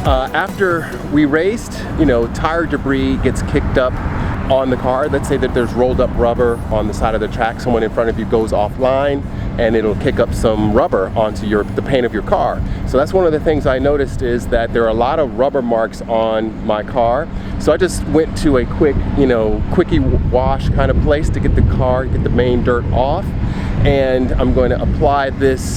After we raced, you know, tire debris gets kicked up on the car. Let's say that there's rolled up rubber on the side of the track. Someone in front of you goes offline and it'll kick up some rubber onto the paint of your car. So that's one of the things I noticed, is that there are a lot of rubber marks on my car. So I just went to a quick, you know, quickie wash kind of place to get the main dirt off. And I'm going to apply this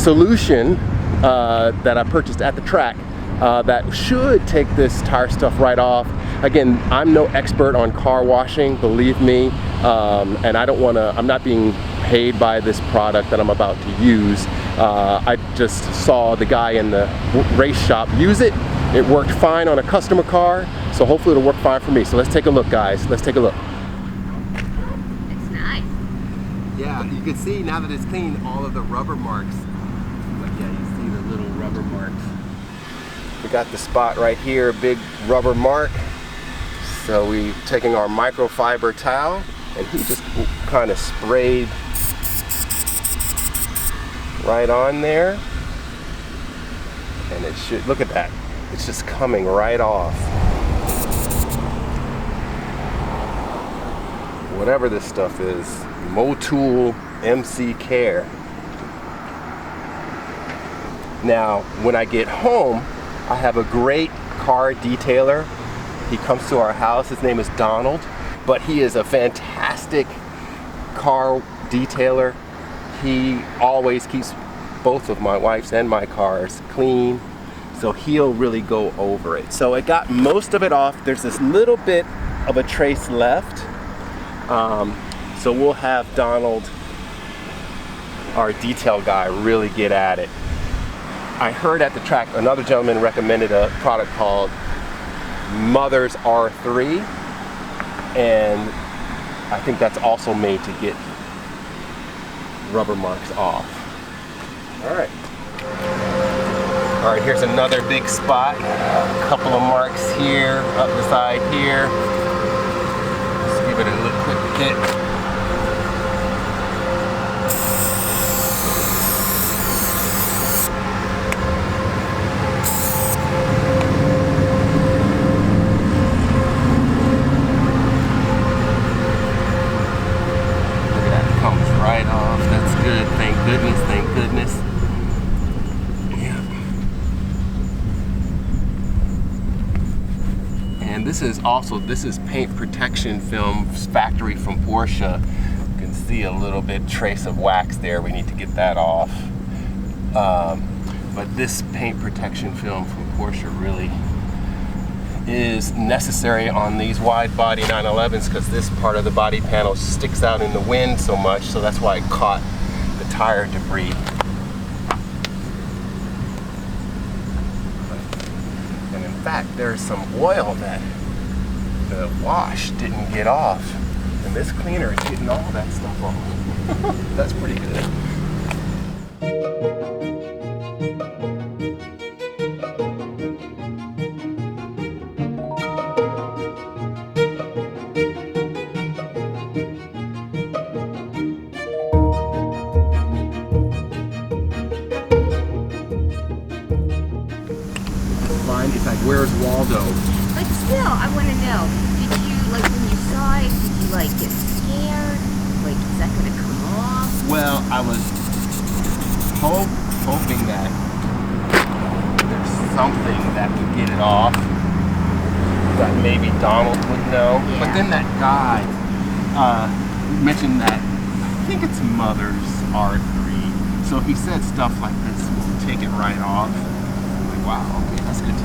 solution that I purchased at the track that should take this tire stuff right off. Again, I'm no expert on car washing, believe me, and I'm not being paid by this product that I'm about to use. I just saw the guy in the race shop use it. It worked fine on a customer car, so hopefully it'll work fine for me. So let's take a look, guys. Let's take a look. It's nice. Yeah, you can see now that it's clean all of the rubber marks. Like, yeah, you see the little rubber marks. We got the spot right here, a big rubber mark. So we taking our microfiber towel, and he just kind of sprayed right on there. And it should, look at that. It's just coming right off. Whatever this stuff is, Motul MC Care. Now, when I get home, I have a great car detailer. He comes to our house. His name is Donald, but he is a fantastic car detailer. He always keeps both of my wife's and my cars clean, so he'll really go over it. So I got most of it off. There's this little bit of a trace left. So we'll have Donald, our detail guy, really get at it. I heard at the track another gentleman recommended a product called Mother's R3, and I think that's also made to get rubber marks off. All right, here's another big spot. A couple of marks here, up the side here. Let's give it a little quick hit. Right off. That's good. Thank goodness. Thank goodness. Yeah. And this is paint protection film factory from Porsche. You can see a little bit trace of wax there. We need to get that off. But this paint protection film from Porsche really is necessary on these wide body 911s, because this part of the body panel sticks out in the wind so much, so that's why it caught the tire debris. And in fact, there's some oil that the wash didn't get off, and this cleaner is getting all that stuff off. That's pretty good. It's like, where's Waldo? But still, I want to know, did you, like, when you saw it, did you, like, get scared? Like, is that going to come off? Well, I was hoping that there's something that would get it off, that maybe Donald would know. Yeah. But then that guy mentioned that, I think it's Mother's R3. So if he said stuff like this, we'll take it right off. Like, wow, okay, that's good to know.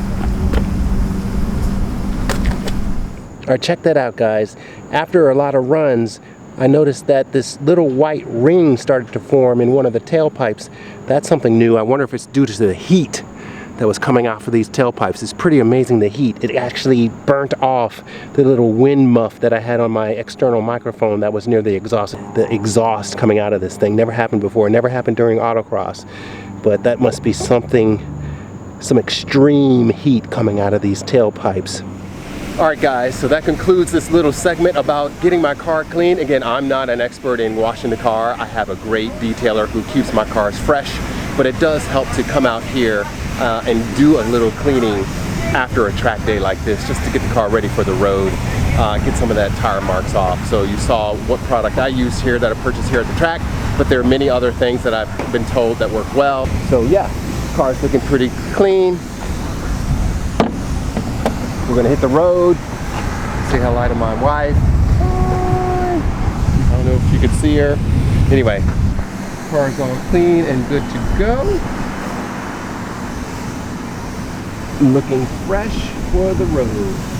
All right, check that out, guys. After a lot of runs, I noticed that this little white ring started to form in one of the tailpipes. That's something new. I wonder if it's due to the heat that was coming off of these tailpipes. It's pretty amazing, the heat. It actually burnt off the little wind muff that I had on my external microphone that was near the exhaust. The exhaust coming out of this thing never happened before. It never happened during autocross. But that must be something, some extreme heat coming out of these tailpipes. Alright guys, so that concludes this little segment about getting my car clean. Again, I'm not an expert in washing the car. I have a great detailer who keeps my cars fresh, but it does help to come out here and do a little cleaning after a track day like this, just to get the car ready for the road, get some of that tire marks off. So you saw what product I used here that I purchased here at the track, but there are many other things that I've been told that work well. So yeah, car's looking pretty clean. We're gonna hit the road, say hello to my wife. Hi. I don't know if you can see her. Anyway, car's all clean and good to go. Looking fresh for the road.